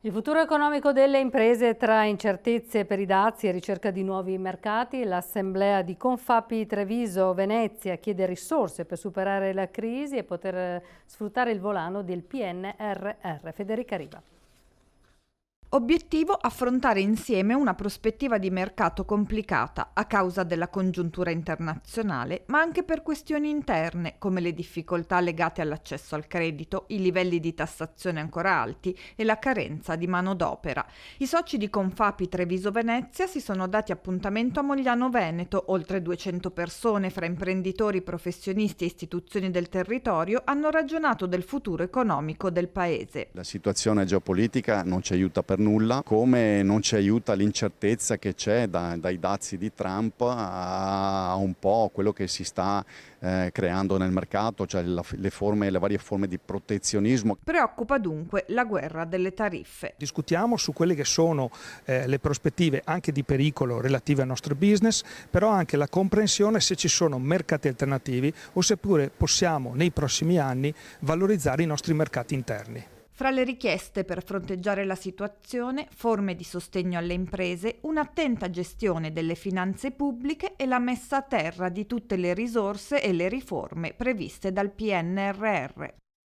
Il futuro economico delle imprese tra incertezze per i dazi e ricerca di nuovi mercati. L'assemblea di Confapi Treviso Venezia chiede risorse per superare la crisi e poter sfruttare il volano del PNRR. Federica Riva. Obiettivo: affrontare insieme una prospettiva di mercato complicata a causa della congiuntura internazionale, ma anche per questioni interne come le difficoltà legate all'accesso al credito, i livelli di tassazione ancora alti e la carenza di manodopera. I soci di Confapi Treviso Venezia si sono dati appuntamento a Mogliano Veneto. Oltre 200 persone fra imprenditori, professionisti e istituzioni del territorio hanno ragionato del futuro economico del paese. La situazione geopolitica non ci aiuta per nulla, come non ci aiuta l'incertezza che c'è dai dazi di Trump a un po' quello che si sta creando nel mercato, cioè le varie forme di protezionismo. Preoccupa dunque la guerra delle tariffe. Discutiamo su quelle che sono le prospettive anche di pericolo relative al nostro business, però anche la comprensione se ci sono mercati alternativi o seppure possiamo nei prossimi anni valorizzare i nostri mercati interni. Fra le richieste per fronteggiare la situazione, forme di sostegno alle imprese, un'attenta gestione delle finanze pubbliche e la messa a terra di tutte le risorse e le riforme previste dal PNRR.